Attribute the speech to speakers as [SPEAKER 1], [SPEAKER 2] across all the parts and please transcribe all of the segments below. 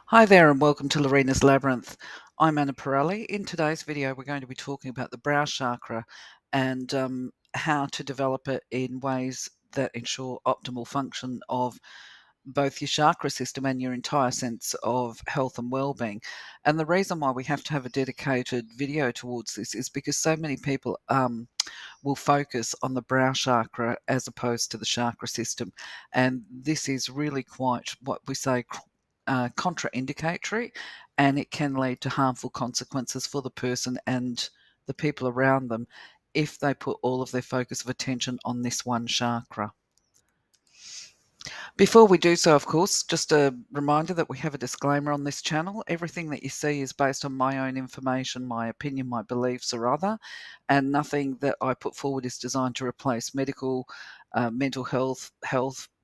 [SPEAKER 1] Hi there and welcome to Lorena's Labyrinth. I'm Anna Pirelli. In today's video, we're going to be talking about the brow chakra and how to develop it in ways that ensure optimal function of both your chakra system and your entire sense of health and well-being. And the reason why we have to have a dedicated video towards this is because so many people will focus on the brow chakra as opposed to the chakra system. And this is really quite what we say contraindicatory, and it can lead to harmful consequences for the person and the people around them if they put all of their focus of attention on this one chakra. Before we do so, of course, just a reminder that we have a disclaimer on this channel. Everything that you see is based on my own information, my opinion, my beliefs, or other, and nothing that I put forward is designed to replace medical, mental health,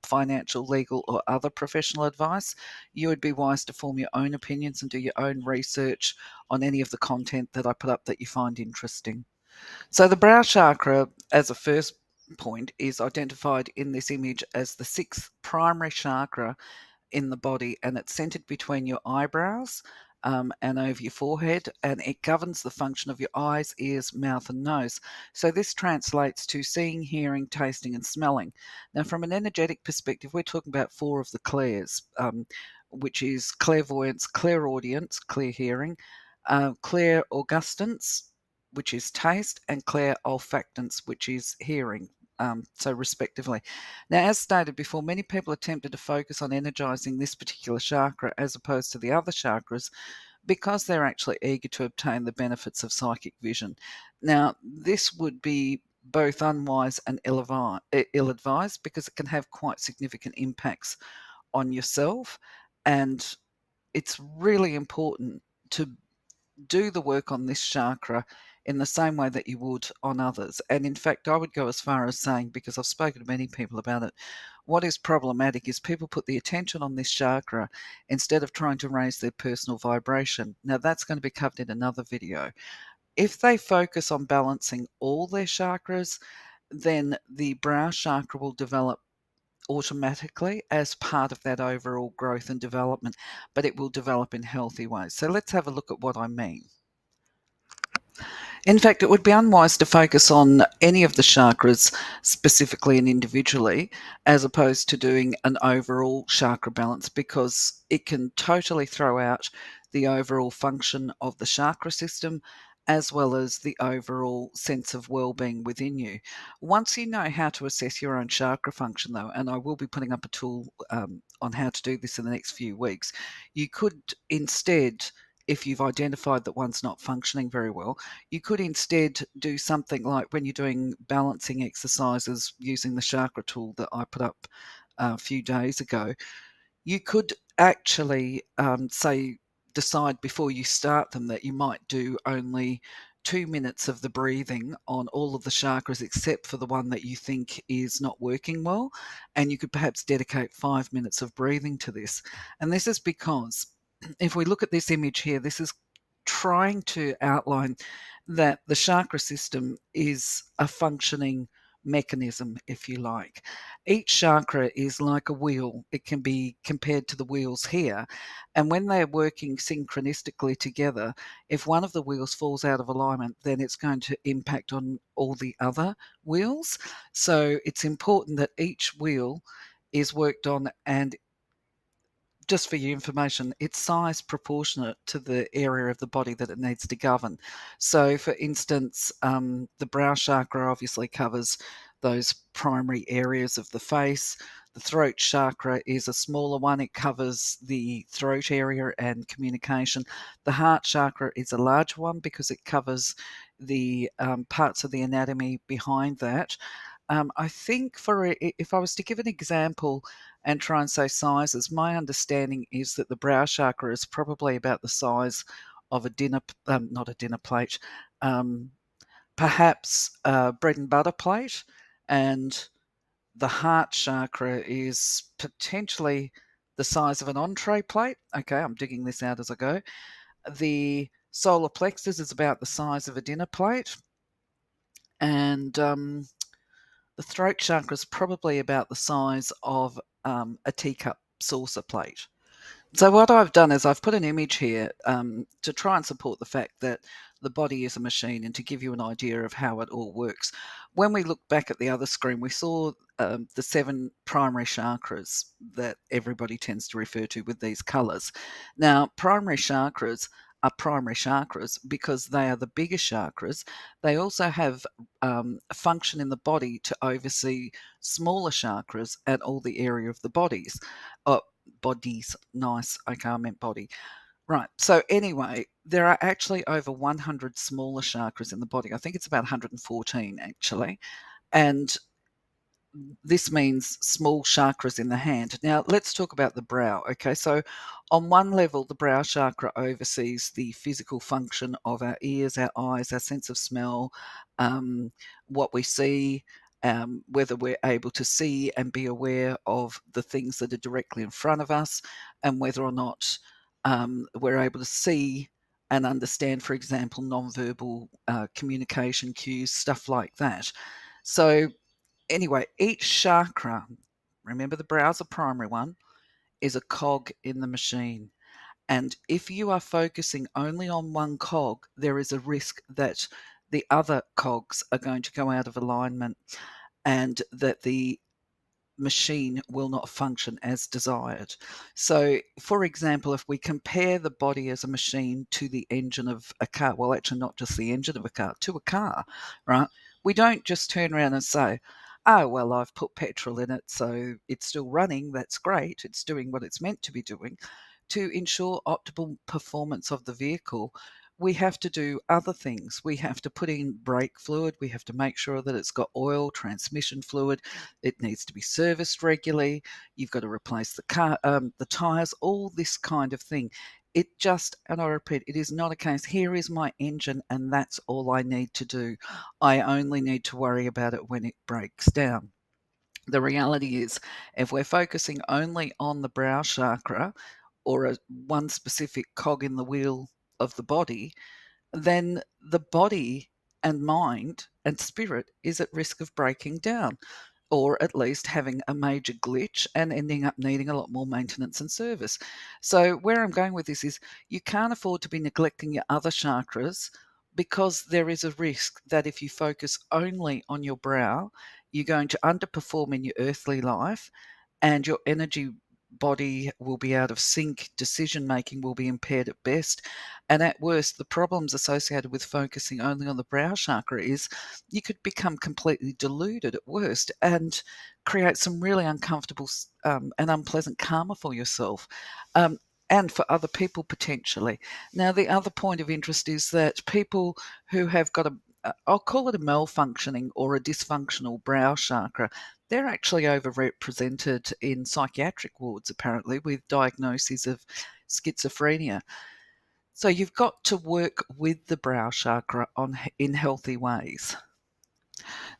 [SPEAKER 1] financial, legal, or other professional advice. You would be wise to form your own opinions and do your own research on any of the content that I put up that you find interesting. So the brow chakra, as a first point, is identified in this image as the sixth primary chakra in the body, and it's centered between your eyebrows and over your forehead, and it governs the function of your eyes, ears, mouth, and nose. So this translates to seeing, hearing, tasting, and smelling. Now, from an energetic perspective, we're talking about four of the clairs, which is clairvoyance, clairaudience, clear hearing, clairaugustance, which is taste, and clairolfactance, which is hearing. So respectively. Now, as stated before, many people are tempted to focus on energizing this particular chakra as opposed to the other chakras because they're actually eager to obtain the benefits of psychic vision. Now, this would be both unwise and ill-advised because it can have quite significant impacts on yourself, and it's really important to do the work on this chakra in the same way that you would on others. And in fact, I would go as far as saying, because I've spoken to many people about it, what is problematic is people put the attention on this chakra instead of trying to raise their personal vibration. Now, that's going to be covered in another video. If they focus on balancing all their chakras, then the brow chakra will develop automatically as part of that overall growth and development, but it will develop in healthy ways. So let's have a look at what I mean. In fact, it would be unwise to focus on any of the chakras specifically and individually, as opposed to doing an overall chakra balance, because it can totally throw out the overall function of the chakra system as well as the overall sense of well-being within you. Once you know how to assess your own chakra function, though, and I will be putting up a tool on how to do this in the next few weeks, you could instead, if you've identified that one's not functioning very well, you could instead do something like when you're doing balancing exercises using the chakra tool that I put up a few days ago. You could actually decide before you start them that you might do only 2 minutes of the breathing on all of the chakras except for the one that you think is not working well. And you could perhaps dedicate 5 minutes of breathing to this. And this is because if we look at this image here, this is trying to outline that the chakra system is a functioning mechanism, if you like. Each chakra is like a wheel. It can be compared to the wheels here. And when they're working synchronistically together, if one of the wheels falls out of alignment, then it's going to impact on all the other wheels. So it's important that each wheel is worked on, and just for your information, it's size proportionate to the area of the body that it needs to govern. So, for instance, the brow chakra obviously covers those primary areas of the face. The throat chakra is a smaller one, it covers the throat area and communication. The heart chakra is a large one because it covers the parts of the anatomy behind that. I think if I was to give an example and try and say sizes, my understanding is that the brow chakra is probably about the size of a not a dinner plate, um, perhaps a bread and butter plate, and the heart chakra is potentially the size of an entree plate. Okay, I'm digging this out as I go. The solar plexus is about the size of a dinner plate, and the throat chakra is probably about the size of a teacup saucer plate. So what I've done is I've put an image here to try and support the fact that the body is a machine and to give you an idea of how it all works. When we looked back at the other screen, we saw the 7 primary chakras that everybody tends to refer to with these colours. Now, are primary chakras because they are the biggest chakras. They also have a function in the body to oversee smaller chakras and all the area of the bodies. Nice. Okay, I meant body. Right. So anyway, there are actually over 100 smaller chakras in the body. I think it's about 114 actually. And this means small chakras in the hand. Now, let's talk about the brow. Okay, so on one level, the brow chakra oversees the physical function of our ears, our eyes, our sense of smell, what we see, whether we're able to see and be aware of the things that are directly in front of us, and whether or not we're able to see and understand, for example, nonverbal communication cues, stuff like that. So, anyway, each chakra, remember the brow's a primary one, is a cog in the machine. And if you are focusing only on one cog, there is a risk that the other cogs are going to go out of alignment and that the machine will not function as desired. So, for example, if we compare the body as a machine to the engine of a car, well, actually, not just the engine of a car, to a car, right? We don't just turn around and say, oh, well, I've put petrol in it, so it's still running. That's great. It's doing what it's meant to be doing. To ensure optimal performance of the vehicle, we have to do other things. We have to put in brake fluid. We have to make sure that it's got oil, transmission fluid. It needs to be serviced regularly. You've got to replace the tires, all this kind of thing. It just, and I repeat, it is not a case, here is my engine and that's all I need to do. I only need to worry about it when it breaks down. The reality is, if we're focusing only on the brow chakra or one specific cog in the wheel of the body, then the body and mind and spirit is at risk of breaking down or at least having a major glitch and ending up needing a lot more maintenance and service. So, where I'm going with this is you can't afford to be neglecting your other chakras because there is a risk that if you focus only on your brow, you're going to underperform in your earthly life and your energy body will be out of sync, decision making will be impaired at best, and at worst, the problems associated with focusing only on the brow chakra is you could become completely deluded at worst and create some really uncomfortable and unpleasant karma for yourself. And for other people potentially. Now, the other point of interest is that people who have got I'll call it a malfunctioning or a dysfunctional brow chakra, they're actually overrepresented in psychiatric wards, apparently, with diagnoses of schizophrenia. So you've got to work with the brow chakra in healthy ways.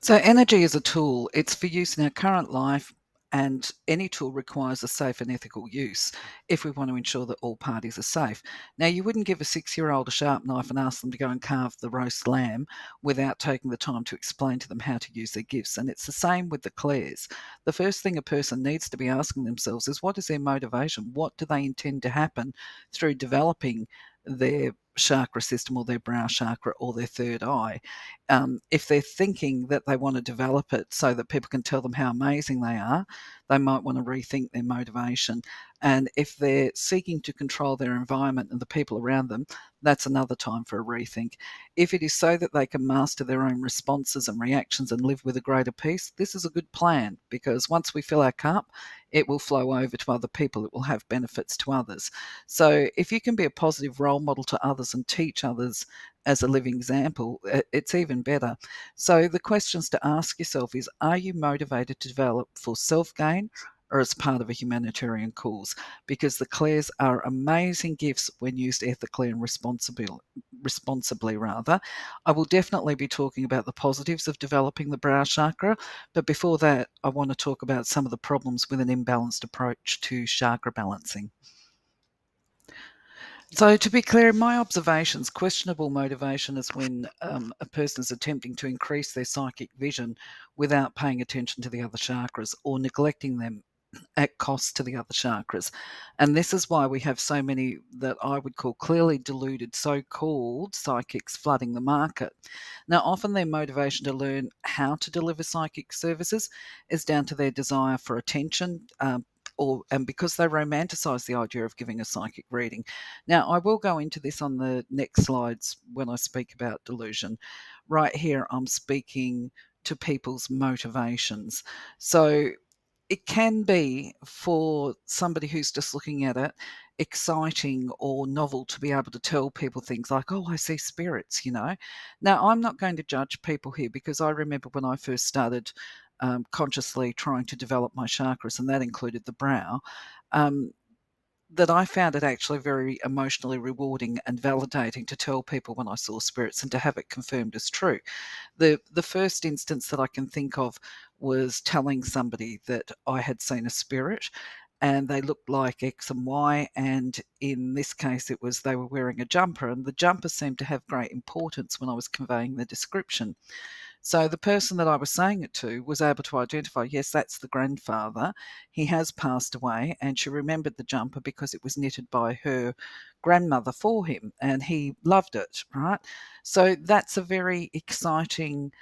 [SPEAKER 1] So, energy is a tool. It's for use in our current life, and any tool requires a safe and ethical use if we want to ensure that all parties are safe. Now, you wouldn't give a 6-year-old a sharp knife and ask them to go and carve the roast lamb without taking the time to explain to them how to use their gifts. And it's the same with the clairs. The first thing a person needs to be asking themselves is what is their motivation? What do they intend to happen through developing their chakra system or their brow chakra or their third eye? If they're thinking that they want to develop it so that people can tell them how amazing they are, they might want to rethink their motivation. And if they're seeking to control their environment and the people around them, that's another time for a rethink. If it is so that they can master their own responses and reactions and live with a greater peace, this is a good plan because once we fill our cup, it will flow over to other people. It will have benefits to others. So if you can be a positive role model to others and teach others as a living example, it's even better. So the questions to ask yourself is, are you motivated to develop for self-gain or as part of a humanitarian cause? Because the clairs are amazing gifts when used ethically and responsibly rather. I will definitely be talking about the positives of developing the brow chakra, but before that, I want to talk about some of the problems with an imbalanced approach to chakra balancing. So, to be clear, in my observations, questionable motivation is when a person is attempting to increase their psychic vision without paying attention to the other chakras or neglecting them at cost to the other chakras. And this is why we have so many that I would call clearly deluded so called psychics flooding the market. Now, often their motivation to learn how to deliver psychic services is down to their desire for attention. And because they romanticize the idea of giving a psychic reading. Now, I will go into this on the next slides when I speak about delusion. Right here, I'm speaking to people's motivations. So it can be for somebody who's just looking at it exciting or novel to be able to tell people things like, oh, I see spirits, you know. Now, I'm not going to judge people here because I remember when I first started consciously trying to develop my chakras, and that included the brow. Um, that I found it actually very emotionally rewarding and validating to tell people when I saw spirits and to have it confirmed as true. The first instance that I can think of was telling somebody that I had seen a spirit and they looked like X and Y, and in this case it was they were wearing a jumper, and the jumper seemed to have great importance when I was conveying the description. So the person that I was saying it to was able to identify, yes, that's the grandfather. He has passed away, and she remembered the jumper because it was knitted by her grandmother for him, and he loved it, right? So that's a very exciting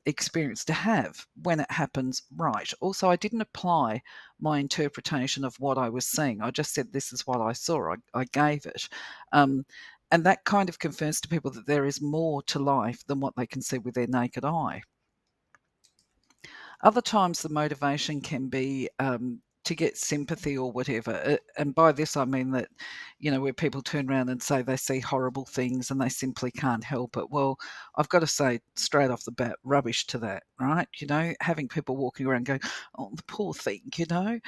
[SPEAKER 1] experience to have when it happens right. Also, I didn't apply my interpretation of what I was seeing. I just said, this is what I saw. I gave it. Um, and that kind of confirms to people that there is more to life than what they can see with their naked eye. Other times, the motivation can be to get sympathy or whatever. And by this, I mean that, you know, where people turn around and say they see horrible things and they simply can't help it. Well, I've got to say straight off the bat, rubbish to that, right? You know, having people walking around going, oh, the poor thing, you know,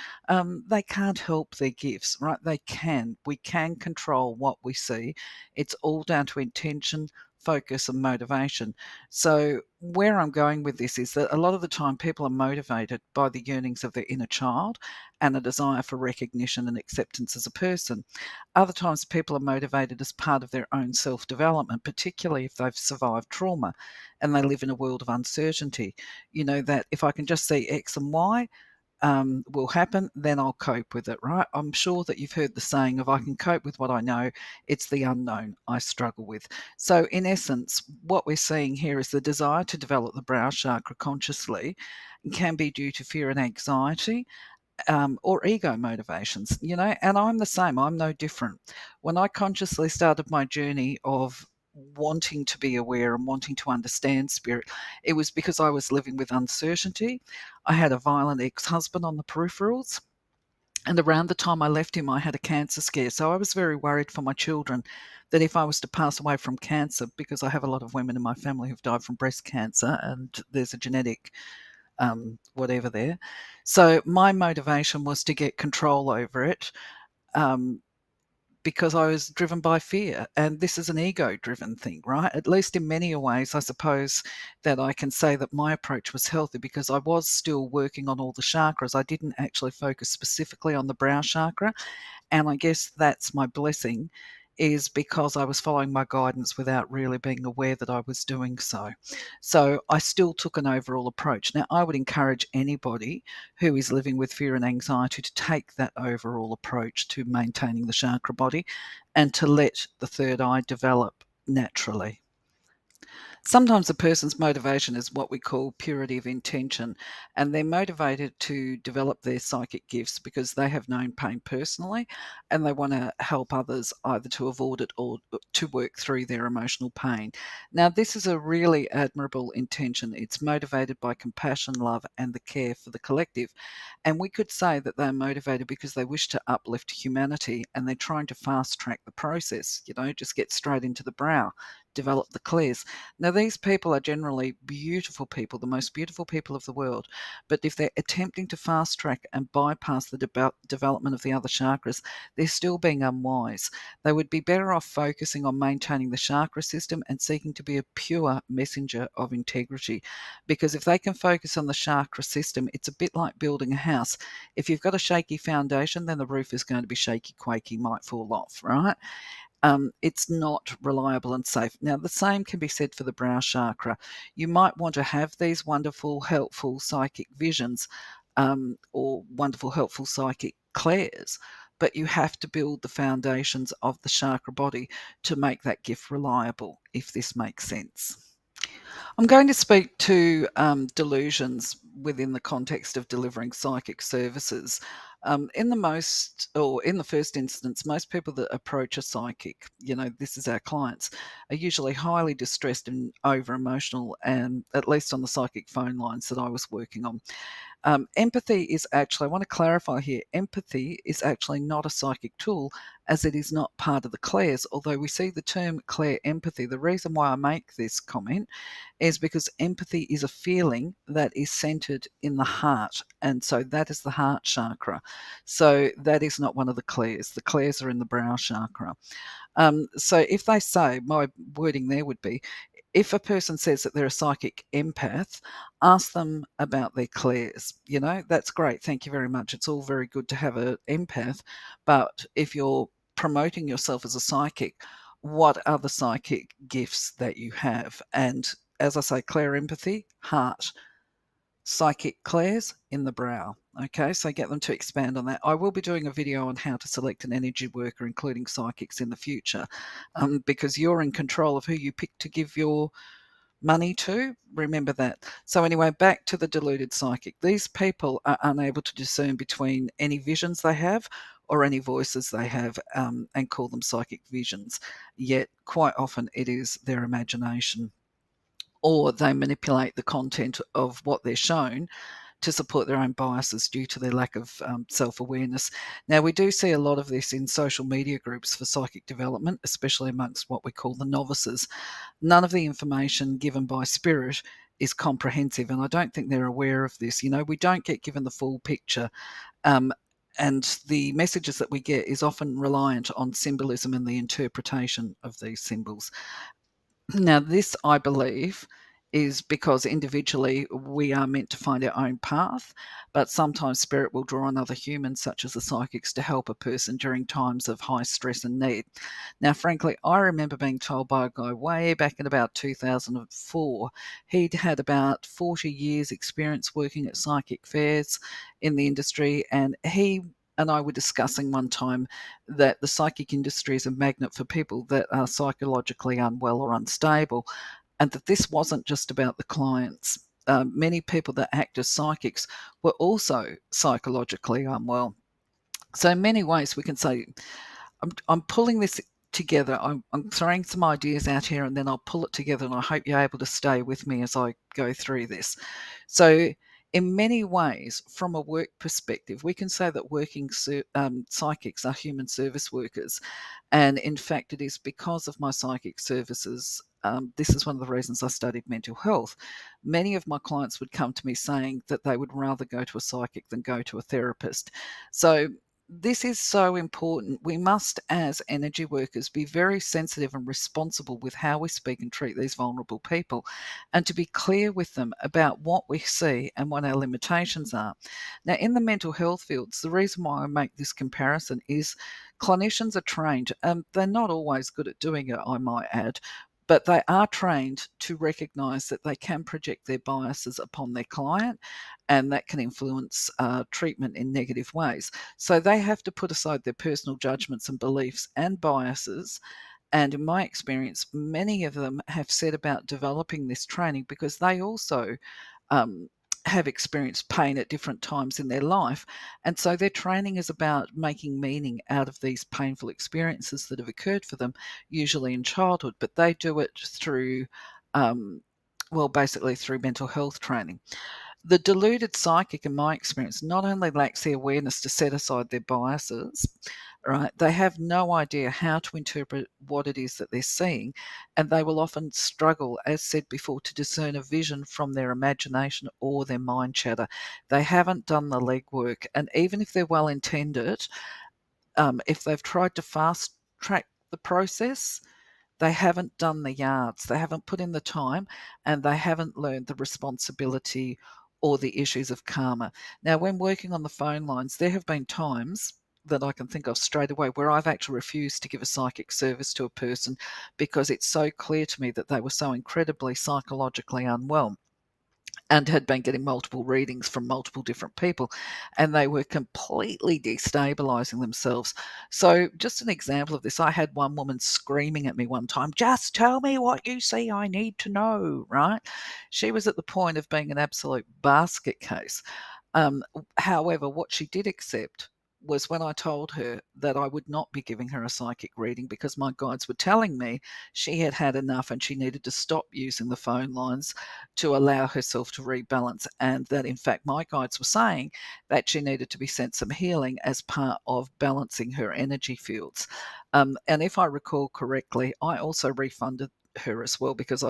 [SPEAKER 1] they can't help their gifts, right? They can. We can control what we see. It's all down to intention, focus, and motivation. So, where I'm going with this is that a lot of the time people are motivated by the yearnings of their inner child and a desire for recognition and acceptance as a person. Other times people are motivated as part of their own self development, particularly if they've survived trauma and they live in a world of uncertainty. You know, that if I can just see X and Y, will happen, then I'll cope with it, right? I'm sure that you've heard the saying of I can cope with what I know, it's the unknown I struggle with. So, in essence, what we're seeing here is the desire to develop the brow chakra consciously can be due to fear and anxiety, or ego motivations, you know, and I'm the same, I'm no different. When I consciously started my journey of wanting to be aware and wanting to understand spirit, it was because I was living with uncertainty. I had a violent ex husband on the peripherals. And around the time I left him, I had a cancer scare. So I was very worried for my children that if I was to pass away from cancer, because I have a lot of women in my family who've died from breast cancer and there's a genetic whatever there. So my motivation was to get control over it, um, because I was driven by fear. And this is an ego driven thing, right? At least in many ways, I suppose that I can say that my approach was healthy because I was still working on all the chakras. I didn't actually focus specifically on the brow chakra. And I guess that's my blessing, is because I was following my guidance without really being aware that I was doing so. So I still took an overall approach. Now, I would encourage anybody who is living with fear and anxiety to take that overall approach to maintaining the chakra body and to let the third eye develop naturally. Sometimes a person's motivation is what we call purity of intention, and they're motivated to develop their psychic gifts because they have known pain personally and they want to help others either to avoid it or to work through their emotional pain. Now, this is a really admirable intention. It's motivated by compassion, love, and the care for the collective. And we could say that they're motivated because they wish to uplift humanity and they're trying to fast track the process, you know, just get straight into the brow, develop the clears. Now, these people are generally beautiful people, the most beautiful people of the world. But if they're attempting to fast track and bypass the development of the other chakras, they're still being unwise. They would be better off focusing on maintaining the chakra system and seeking to be a pure messenger of integrity. Because if they can focus on the chakra system, it's a bit like building a house. If you've got a shaky foundation, then the roof is going to be shaky, quaky, might fall off, right? It's not reliable and safe. Now, the same can be said for the brow chakra. You might want to have these wonderful, helpful psychic visions, or wonderful, helpful psychic clairs, but you have to build the foundations of the chakra body to make that gift reliable, if this makes sense. I'm going to speak to delusions within the context of delivering psychic services. In the first instance, most people that approach a psychic, this is our clients, are usually highly distressed and over emotional, and at least on the psychic phone lines that I was working on. Empathy is actually, I want to clarify here, empathy is actually not a psychic tool, as it is not part of the clairs, although we see the term clair empathy. The reason why I make this comment is because empathy is a feeling that is centered in the heart, and so that is the heart chakra. So that is not one of the clairs. The clairs are in the brow chakra. So if they say, my wording there would be, if a person says that they're a psychic empath, ask them about their clairs. That's great. Thank you very much. It's all very good to have an empath. But if you're promoting yourself as a psychic, what are the psychic gifts that you have? And as I say, clair empathy, heart. Psychic clairs in the brow. Okay, so get them to expand on that. I will be doing a video on how to select an energy worker, including psychics, in the future, because you're in control of who you pick to give your money to. Remember that. So anyway, back to the deluded psychic. These people are unable to discern between any visions they have or any voices they have, and call them psychic visions. Yet quite often it is their imagination, or they manipulate the content of what they're shown to support their own biases due to their lack of self-awareness. Now, we do see a lot of this in social media groups for psychic development, especially amongst what we call the novices. None of the information given by spirit is comprehensive, and I don't think they're aware of this. We don't get given the full picture, and the messages that we get is often reliant on symbolism and the interpretation of these symbols. Now, this, I believe, is because individually we are meant to find our own path, but sometimes spirit will draw on other humans, such as the psychics, to help a person during times of high stress and need. Now, frankly, I remember being told by a guy way back in about 2004, he'd had about 40 years experience working at psychic fairs in the industry, and he and I were discussing one time that the psychic industry is a magnet for people that are psychologically unwell or unstable, and that this wasn't just about the clients. Many people that act as psychics were also psychologically unwell. So, in many ways, we can say, I'm pulling this together. I'm throwing some ideas out here, and then I'll pull it together, and I hope you're able to stay with me as I go through this. So, in many ways, from a work perspective, we can say that working psychics are human service workers. And in fact, it is because of my psychic services. This is one of the reasons I studied mental health. Many of my clients would come to me saying that they would rather go to a psychic than go to a therapist. So, this is so important. We must, as energy workers, be very sensitive and responsible with how we speak and treat these vulnerable people, and to be clear with them about what we see and what our limitations are. Now, in the mental health fields, the reason why I make this comparison is clinicians are trained, and they're not always good at doing it, I might add, but they are trained to recognize that they can project their biases upon their client, and that can influence treatment in negative ways. So they have to put aside their personal judgments and beliefs and biases. And in my experience, many of them have said about developing this training because they also um, have experienced pain at different times in their life. And so their training is about making meaning out of these painful experiences that have occurred for them, usually in childhood, but they do it through, basically through mental health training. The deluded psychic, in my experience, not only lacks the awareness to set aside their biases, right, they have no idea how to interpret what it is that they're seeing, and they will often struggle, as said before, to discern a vision from their imagination or their mind chatter. They haven't done the legwork, and even if they're well intended, if they've tried to fast track the process, they haven't done the yards, they haven't put in the time, and they haven't learned the responsibility or the issues of karma. Now, when working on the phone lines, there have been times that I can think of straight away where I've actually refused to give a psychic service to a person because it's so clear to me that they were so incredibly psychologically unwell. and had been getting multiple readings from multiple different people, and they were completely destabilizing themselves. So, just an example of this, I had one woman screaming at me one time, "Just tell me what you see, I need to know," right? She was at the point of being an absolute basket case. However, what she did accept was when I told her that I would not be giving her a psychic reading because my guides were telling me she had had enough and she needed to stop using the phone lines to allow herself to rebalance. And that, in fact, my guides were saying that she needed to be sent some healing as part of balancing her energy fields. And if I recall correctly, I also refunded her as well because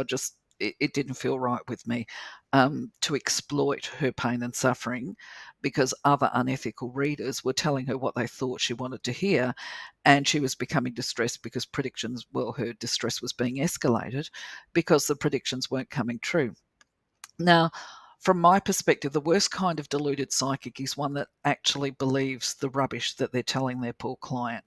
[SPEAKER 1] it didn't feel right with me to exploit her pain and suffering because other unethical readers were telling her what they thought she wanted to hear, and she was becoming distressed because predictions, well, her distress was being escalated because the predictions weren't coming true. Now, from my perspective, the worst kind of deluded psychic is one that actually believes the rubbish that they're telling their poor client.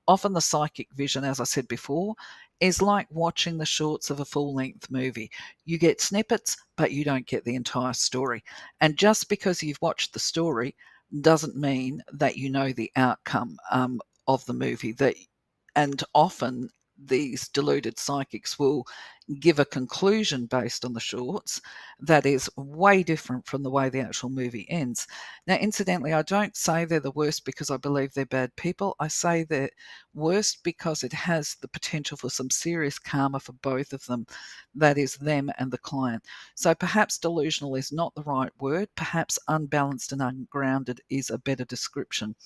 [SPEAKER 1] Often, the psychic vision, as I said before, is like watching the shorts of a full length movie. You get snippets, but you don't get the entire story. And just because you've watched the story doesn't mean that you know the outcome of the movie. And often, these deluded psychics will give a conclusion based on the shorts that is way different from the way the actual movie ends. Now, incidentally, I don't say they're the worst because I believe they're bad people. I say they're worst because it has the potential for some serious karma for both of them, that is, them and the client. So perhaps delusional is not the right word. Perhaps unbalanced and ungrounded is a better description.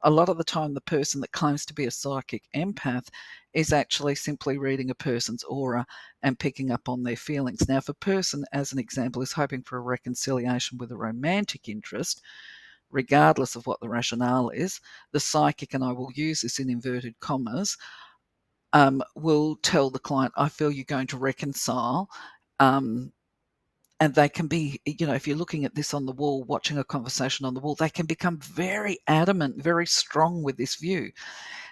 [SPEAKER 1] A lot of the time, the person that claims to be a psychic empath is actually simply reading a person's aura and picking up on their feelings. Now, if a person, as an example, is hoping for a reconciliation with a romantic interest, regardless of what the rationale is, the psychic, and I will use this in inverted commas, will tell the client, I feel you're going to reconcile. And they can be, if you're looking at this on the wall, watching a conversation on the wall, they can become very adamant, very strong with this view.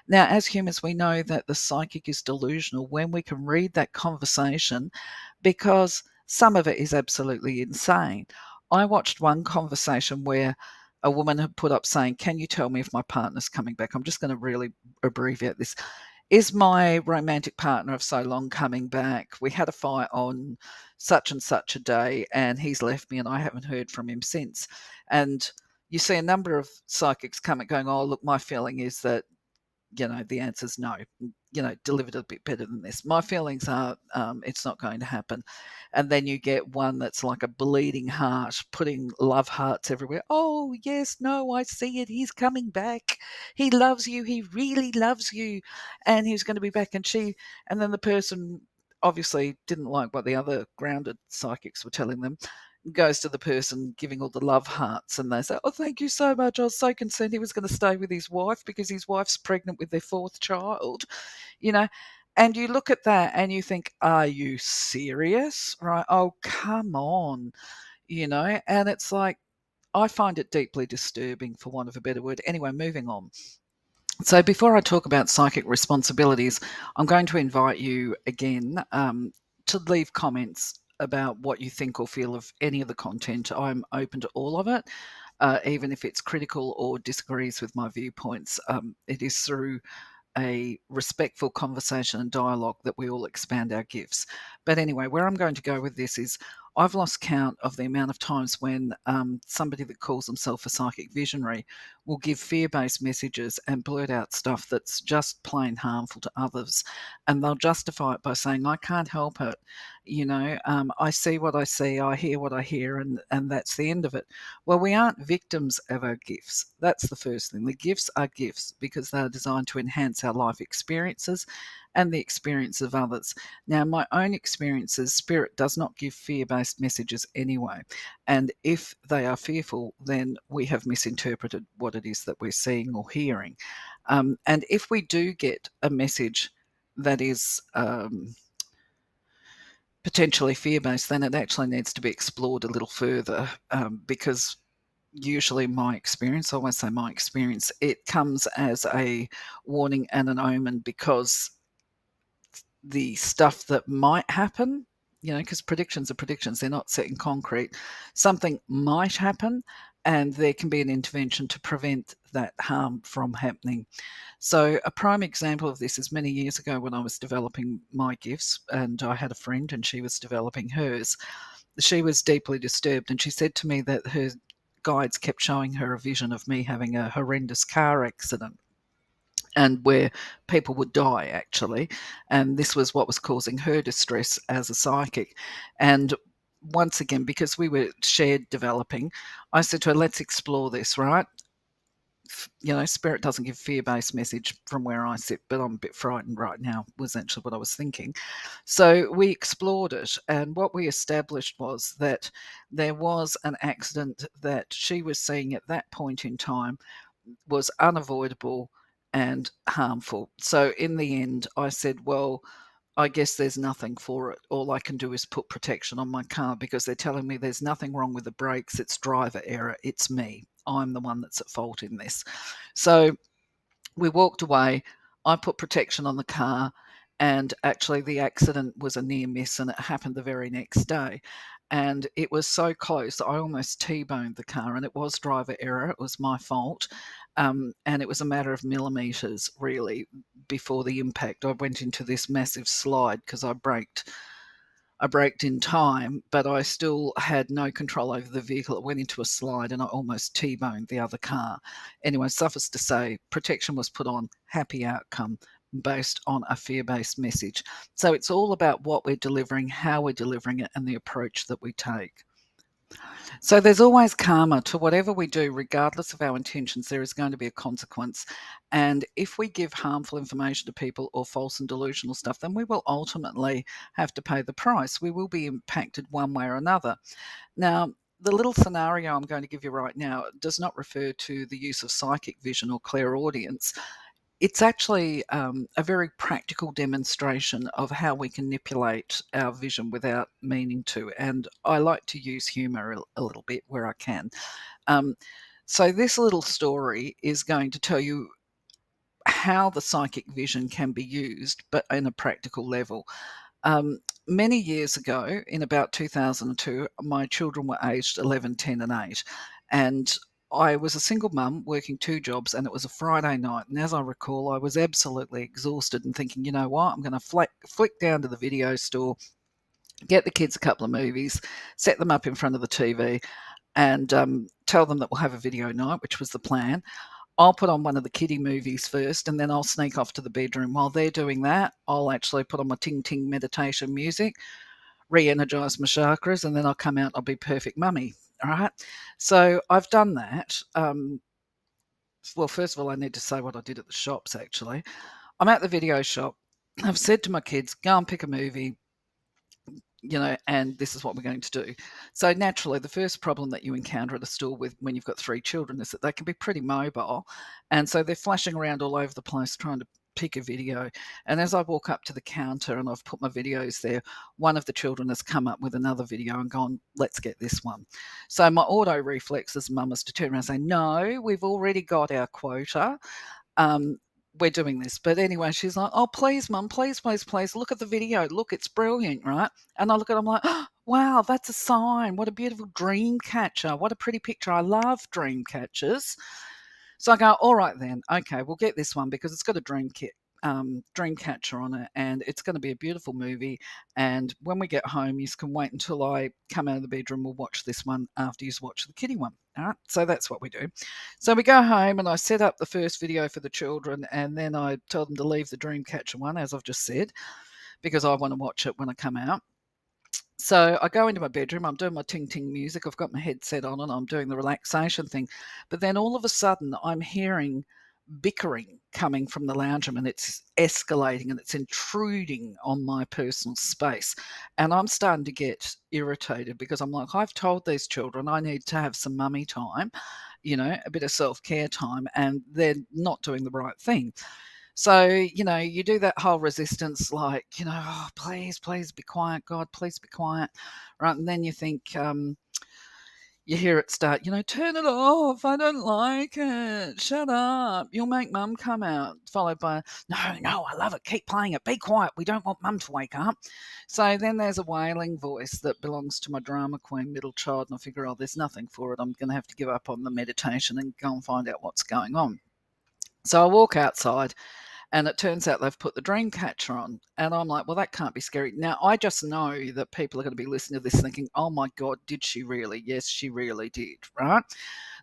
[SPEAKER 1] Now, as humans, we know that the psychic is delusional when we can read that conversation because some of it is absolutely insane. I watched one conversation where a woman had put up saying, "Can you tell me if my partner's coming back?" I'm just going to really abbreviate this. "Is my romantic partner of so long coming back? We had a fight on such and such a day, and he's left me, and I haven't heard from him since." And you see a number of psychics come and going, "Oh, look, my feeling is that the answer's no. Delivered a bit better than this. My feelings are it's not going to happen." And then you get one that's like a bleeding heart, putting love hearts everywhere. "Oh, yes, no, I see it. He's coming back. He loves you. He really loves you. And he's going to be back." And then the person obviously didn't like what the other grounded psychics were telling them, goes to the person giving all the love hearts, and they say, "Oh, thank you so much. I was so concerned he was going to stay with his wife because his wife's pregnant with their fourth child." You know, and you look at that and you think, "Are you serious?" Right? Oh, come on. And it's like, I find it deeply disturbing, for want of a better word. Anyway, moving on. So, before I talk about psychic responsibilities, I'm going to invite you again to leave comments about what you think or feel of any of the content. I'm open to all of it, even if it's critical or disagrees with my viewpoints. It is through a respectful conversation and dialogue that we all expand our gifts. But anyway, where I'm going to go with this is, I've lost count of the amount of times when somebody that calls themselves a psychic visionary will give fear based messages and blurt out stuff that's just plain harmful to others. And they'll justify it by saying, "I can't help it. I see what I see, I hear what I hear, and that's the end of it." Well, we aren't victims of our gifts. That's the first thing. The gifts are gifts because they are designed to enhance our life experiences and the experience of others. Now, my own experiences, spirit does not give fear based messages anyway. And if they are fearful, then we have misinterpreted what it is that we're seeing or hearing. And if we do get a message that is potentially fear based, then it actually needs to be explored a little further because usually my experience, I won't say my experience, it comes as a warning and an omen because the stuff that might happen because predictions are predictions, they're not set in concrete. Something might happen, and there can be an intervention to prevent that harm from happening. So, a prime example of this is many years ago when I was developing my gifts, and I had a friend and she was developing hers. She was deeply disturbed, and she said to me that her guides kept showing her a vision of me having a horrendous car accident and where people would die actually, and this was what was causing her distress as a psychic. And once again, because we were shared developing, I said to her, let's explore this, right? Spirit doesn't give fear-based message from where I sit, but I'm a bit frightened right now, was actually what I was thinking. So we explored it, and what we established was that there was an accident that she was seeing at that point in time was unavoidable and harmful. So in the end, I said, well, I guess there's nothing for it. All I can do is put protection on my car because they're telling me there's nothing wrong with the brakes. It's driver error. It's me. I'm the one that's at fault in this. So we walked away. I put protection on the car, and actually, the accident was a near miss, and it happened the very next day. And it was so close, I almost T boned the car, and it was driver error. It was my fault. And it was a matter of millimeters, really, before the impact. I went into this massive slide because I braked in time, but I still had no control over the vehicle. It went into a slide and I almost T-boned the other car. Anyway, suffice to say, protection was put on, happy outcome based on a fear-based message. So it's all about what we're delivering, how we're delivering it, and the approach that we take. So there's always karma to whatever we do, regardless of our intentions, there is going to be a consequence. And if we give harmful information to people or false and delusional stuff, then we will ultimately have to pay the price. We will be impacted one way or another. Now, the little scenario I'm going to give you right now does not refer to the use of psychic vision or clairaudience. It's actually a very practical demonstration of how we can manipulate our vision without meaning to. And I like to use humor a little bit where I can. Um, so, this little story is going to tell you how the psychic vision can be used, but in a practical level. Many years ago, in about 2002, my children were aged 11, 10, and 8. And I was a single mum working two jobs, and it was a Friday night. And as I recall, I was absolutely exhausted and thinking, you know what, I'm going to flick down to the video store, get the kids a couple of movies, set them up in front of the TV, and tell them that we'll have a video night, which was the plan. I'll put on one of the kiddie movies first, and then I'll sneak off to the bedroom. While they're doing that, I'll actually put on my ting ting meditation music, re-energize my chakras, and then I'll come out. I'll be perfect mummy. All right. So I've done that. Well, first of all, I need to say what I did at the shops. Actually, I'm at the video shop. I've said to my kids, "Go and pick a movie." And this is what we're going to do. So naturally, the first problem that you encounter at a store with when you've got three children is that they can be pretty mobile, and so they're flashing around all over the place trying to pick a video. And as I walk up to the counter and I've put my videos there, one of the children has come up with another video and gone, let's get this one. So my auto reflex as mum is to turn around and say, no, we've already got our quota. um, we're doing this. But anyway, she's like, oh, please, mum, please, please, please, look at the video. Look, it's brilliant, right? And I look at it, I'm like, oh, wow, that's a sign. What a beautiful dream catcher. What a pretty picture. I love dream catchers. So I go, all right then, okay, we'll get this one because it's got a dream catcher on it, and it's going to be a beautiful movie. And when we get home, you can wait until I come out of the bedroom. We'll watch this one after you watch the kiddie one. All right, so that's what we do. So we go home, and I set up the first video for the children, and then I tell them to leave the dream catcher one, as I've just said, because I want to watch it when I come out. So I go into my bedroom, I'm doing my ting ting music, I've got my headset on and I'm doing the relaxation thing. But then all of a sudden I'm hearing bickering coming from the lounge room, and it's escalating and it's intruding on my personal space. And I'm starting to get irritated because I'm like, I've told these children I need to have some mummy time, a bit of self-care time, and they're not doing the right thing. So, you do that whole resistance, like, oh, please, please be quiet, God, please be quiet. Right. And then you think, you hear it start, turn it off. I don't like it. Shut up. You'll make mum come out. Followed by, no, no, I love it. Keep playing it. Be quiet. We don't want mum to wake up. So then there's a wailing voice that belongs to my drama queen, middle child. And I figure, oh, there's nothing for it. I'm going to have to give up on the meditation and go and find out what's going on. So I walk outside and it turns out they've put the dream catcher on. And I'm like, well, that can't be scary. Now, I just know that people are going to be listening to this thinking, oh my God, did she really? Yes, she really did, right?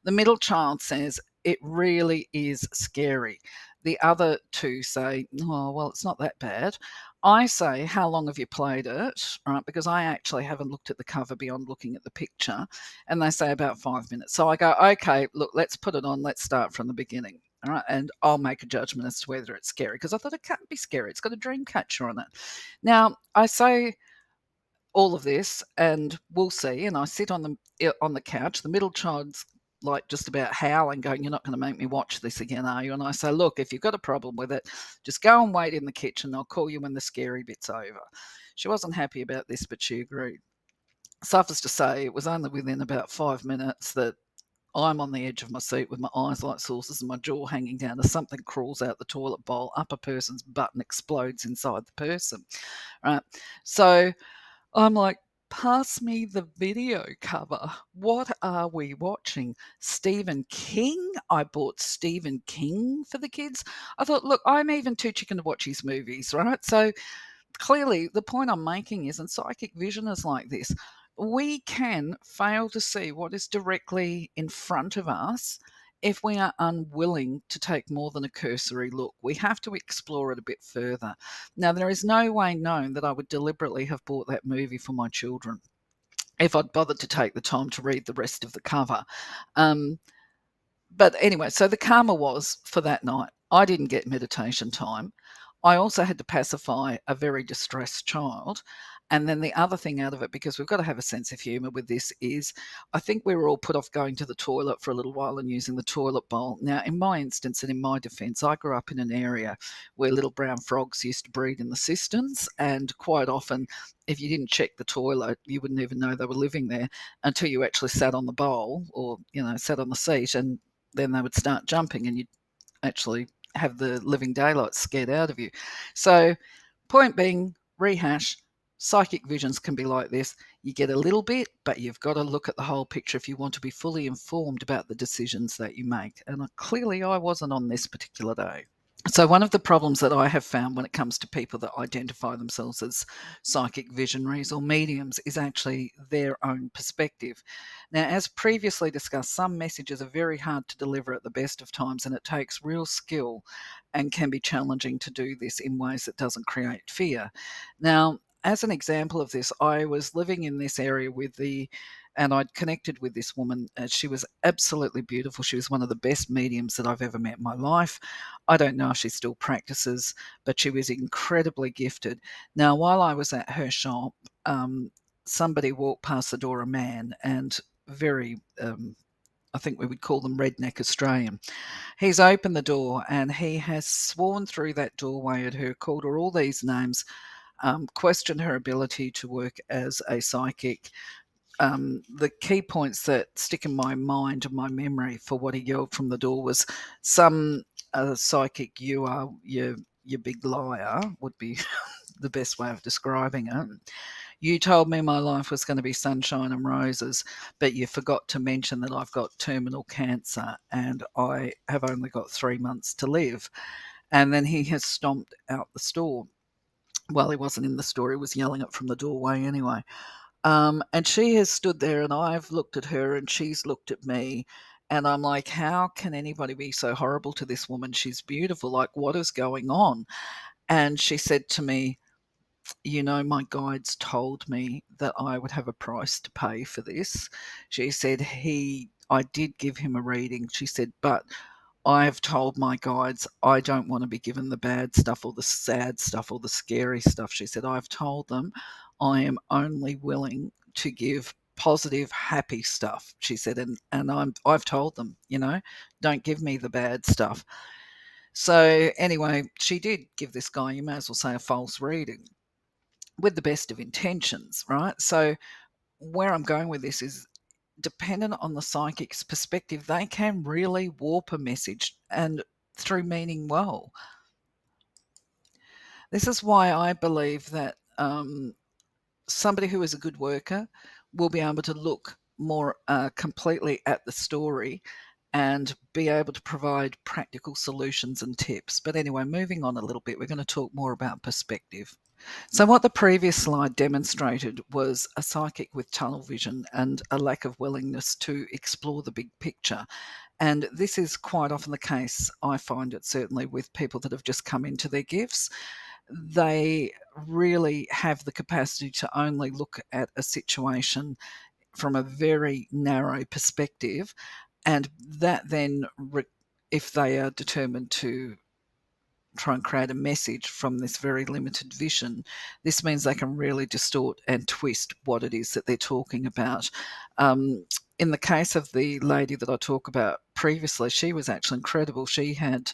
[SPEAKER 1] The middle child says, it really is scary. The other two say, oh, well, it's not that bad. I say, how long have you played it? Right, because I actually haven't looked at the cover beyond looking at the picture. And they say about 5 minutes. So I go, okay, look, let's put it on. Let's start from the beginning. All right, and I'll make a judgment as to whether it's scary because I thought it can't be scary. It's got a dream catcher on it. Now, I say all of this, and we'll see. And I sit on the couch. The middle child's like just about howling, going, "You're not going to make me watch this again, are you?" And I say, "Look, if you've got a problem with it, just go and wait in the kitchen. I'll call you when the scary bit's over." She wasn't happy about this, but she agreed. Suffice to say, it was only within about 5 minutes that I'm on the edge of my seat with my eyes like saucers and my jaw hanging down as something crawls out the toilet bowl up a person's butt and explodes inside the person. Right. So I'm like, pass me the video cover. What are we watching? Stephen King? I bought Stephen King for the kids. I thought, look, I'm even too chicken to watch his movies, right? So clearly, the point I'm making is, and psychic vision is like this, we can fail to see what is directly in front of us if we are unwilling to take more than a cursory look. We have to explore it a bit further. Now, there is no way known that I would deliberately have bought that movie for my children if I'd bothered to take the time to read the rest of the cover. Um, but anyway, so the karma was for that night. I didn't get meditation time. I also had to pacify a very distressed child. And then the other thing out of it, because we've got to have a sense of humour with this, is I think we were all put off going to the toilet for a little while and using the toilet bowl. Now, in my instance and in my defence, I grew up in an area where little brown frogs used to breed in the cisterns. And quite often, if you didn't check the toilet, you wouldn't even know they were living there until you actually sat on the bowl or, sat on the seat, and then they would start jumping and you'd actually have the living daylights scared out of you. So, point being, rehash, psychic visions can be like this. You get a little bit, but you've got to look at the whole picture if you want to be fully informed about the decisions that you make. And clearly, I wasn't on this particular day. So, one of the problems that I have found when it comes to people that identify themselves as psychic visionaries or mediums is actually their own perspective. Now, as previously discussed, some messages are very hard to deliver at the best of times, and it takes real skill and can be challenging to do this in ways that doesn't create fear. Now, as an example of this, I was living in this area and I'd connected with this woman. She was absolutely beautiful. She was one of the best mediums that I've ever met in my life. I don't know if she still practices, but she was incredibly gifted. Now, while I was at her shop, somebody walked past the door, a man, and very, I think we would call them redneck Australian. He's opened the door and he has sworn through that doorway at her, called her all these names, questioned her ability to work as a psychic. The key points that stick in my mind and my memory for what he yelled from the door was some psychic, you are your big liar, would be the best way of describing it. You told me my life was going to be sunshine and roses, but you forgot to mention that I've got terminal cancer and I have only got 3 months to live. And then he has stomped out the store. Well, he wasn't in the store, he was yelling it from the doorway anyway. And she has stood there and I've looked at her and she's looked at me. And I'm like, how can anybody be so horrible to this woman? She's beautiful. Like, what is going on? And she said to me, my guides told me that I would have a price to pay for this. She said, I did give him a reading. She said, but I have told my guides I don't want to be given the bad stuff or the sad stuff or the scary stuff. She said, I've told them I am only willing to give positive, happy stuff. She said, and I've told them, don't give me the bad stuff. So anyway, she did give this guy, you may as well say, a false reading with the best of intentions, right? So where I'm going with this is dependent on the psychic's perspective, they can really warp a message and through meaning well. This is why I believe that somebody who is a good worker will be able to look more completely at the story and be able to provide practical solutions and tips. But anyway, moving on a little bit, we're going to talk more about perspective. So, what the previous slide demonstrated was a psychic with tunnel vision and a lack of willingness to explore the big picture. And this is quite often the case, I find it certainly, with people that have just come into their gifts. They really have the capacity to only look at a situation from a very narrow perspective, and that then, if they are determined to try and create a message from this very limited vision, this means they can really distort and twist what it is that they're talking about. In the case of the lady that I talked about previously, she was actually incredible. She had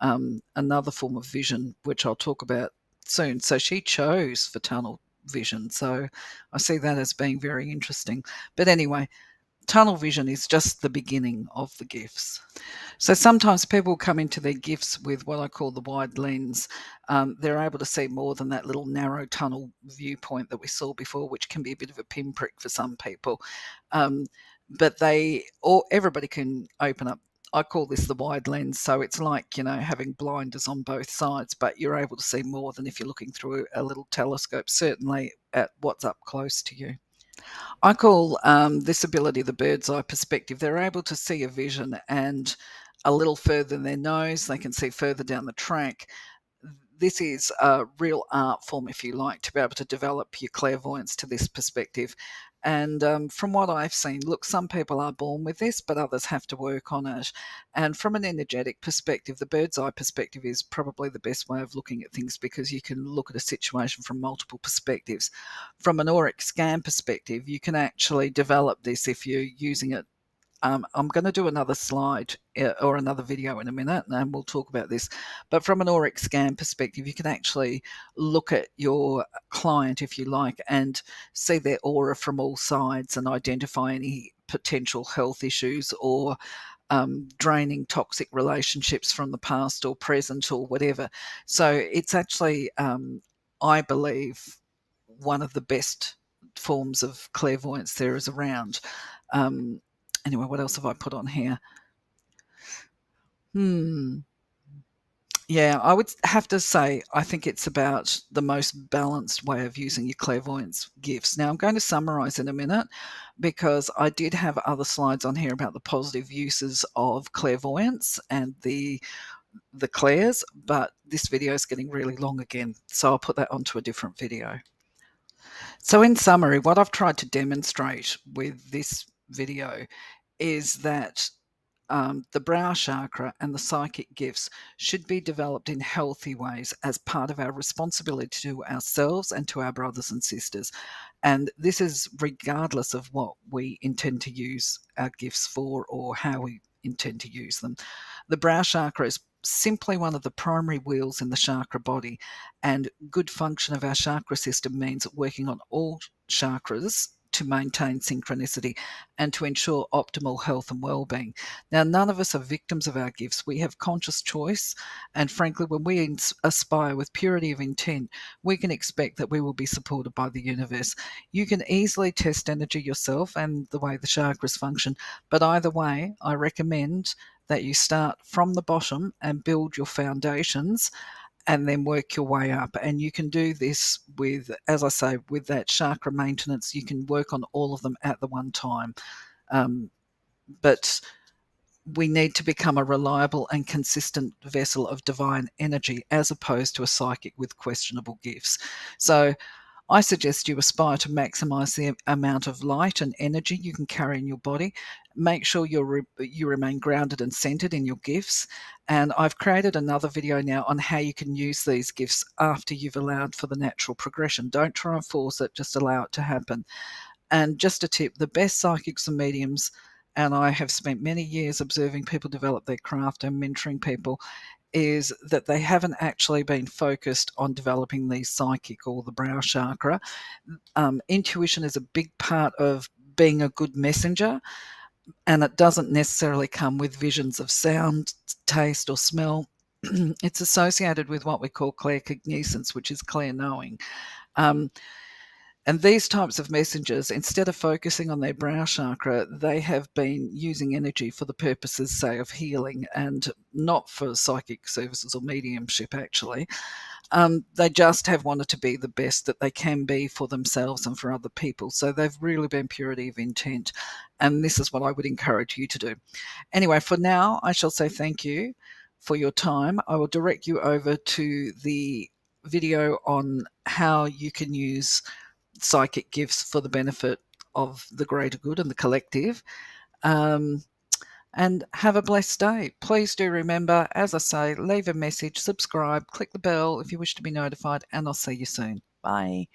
[SPEAKER 1] another form of vision, which I'll talk about soon. So she chose for tunnel vision. So I see that as being very interesting. But anyway, tunnel vision is just the beginning of the gifts. So sometimes people come into their gifts with what I call the wide lens. They're able to see more than that little narrow tunnel viewpoint that we saw before, which can be a bit of a pinprick for some people. But everybody can open up. I call this the wide lens. So it's like, having blinders on both sides, but you're able to see more than if you're looking through a little telescope, certainly at what's up close to you. I call this ability the Birdseye perspective. They're able to see a vision and a little further than their nose. They can see further down the track. This is a real art form, if you like, to be able to develop your clairvoyance to this perspective. And from what I've seen, look, some people are born with this, but others have to work on it. And from an energetic perspective, the bird's eye perspective is probably the best way of looking at things because you can look at a situation from multiple perspectives. From an auric scan perspective, you can actually develop this if you're using it. I'm going to do another slide or another video in a minute, and we'll talk about this. But from an auric scan perspective, you can actually look at your client, if you like, and see their aura from all sides and identify any potential health issues or draining toxic relationships from the past or present or whatever. So it's actually, I believe, one of the best forms of clairvoyance there is around. Anyway, what else have I put on here? Yeah, I would have to say I think it's about the most balanced way of using your clairvoyance gifts. Now, I'm going to summarize in a minute because I did have other slides on here about the positive uses of clairvoyance and the clairs, but this video is getting really long again, so I'll put that onto a different video. So in summary, what I've tried to demonstrate with this video is that the brow chakra and the psychic gifts should be developed in healthy ways as part of our responsibility to ourselves and to our brothers and sisters. And this is regardless of what we intend to use our gifts for or how we intend to use them. The brow chakra is simply one of the primary wheels in the chakra body, and good function of our chakra system means working on all chakras to maintain synchronicity and to ensure optimal health and well-being. Now, none of us are victims of our gifts. We have conscious choice, and frankly, when we aspire with purity of intent, we can expect that we will be supported by the universe. You can easily test energy yourself and the way the chakras function, but either way, I recommend that you start from the bottom and build your foundations and then work your way up. And you can do this with, as I say, with that chakra maintenance, you can work on all of them at the one time. But we need to become a reliable and consistent vessel of divine energy as opposed to a psychic with questionable gifts. So I suggest you aspire to maximize the amount of light and energy you can carry in your body. Make sure you remain grounded and centered in your gifts. And I've created another video now on how you can use these gifts after you've allowed for the natural progression. Don't try and force it, just allow it to happen. And just a tip, the best psychics and mediums, and I have spent many years observing people develop their craft and mentoring people, is that they haven't actually been focused on developing the psychic or the brow chakra. Intuition is a big part of being a good messenger, and it doesn't necessarily come with visions of sound, taste, or smell. It's associated with what we call claircognizance, which is clear knowing. Um, and these types of messengers, instead of focusing on their brow chakra, they have been using energy for the purposes, say, of healing and not for psychic services or mediumship, actually. They just have wanted to be the best that they can be for themselves and for other people. So they've really been purity of intent. And this is what I would encourage you to do. Anyway, for now, I shall say thank you for your time. I will direct you over to the video on how you can use psychic gifts for the benefit of the greater good and the collective. Um, and have a blessed day. Please do remember, as I say, leave a message, subscribe, click the bell if you wish to be notified, and I'll see you soon. Bye.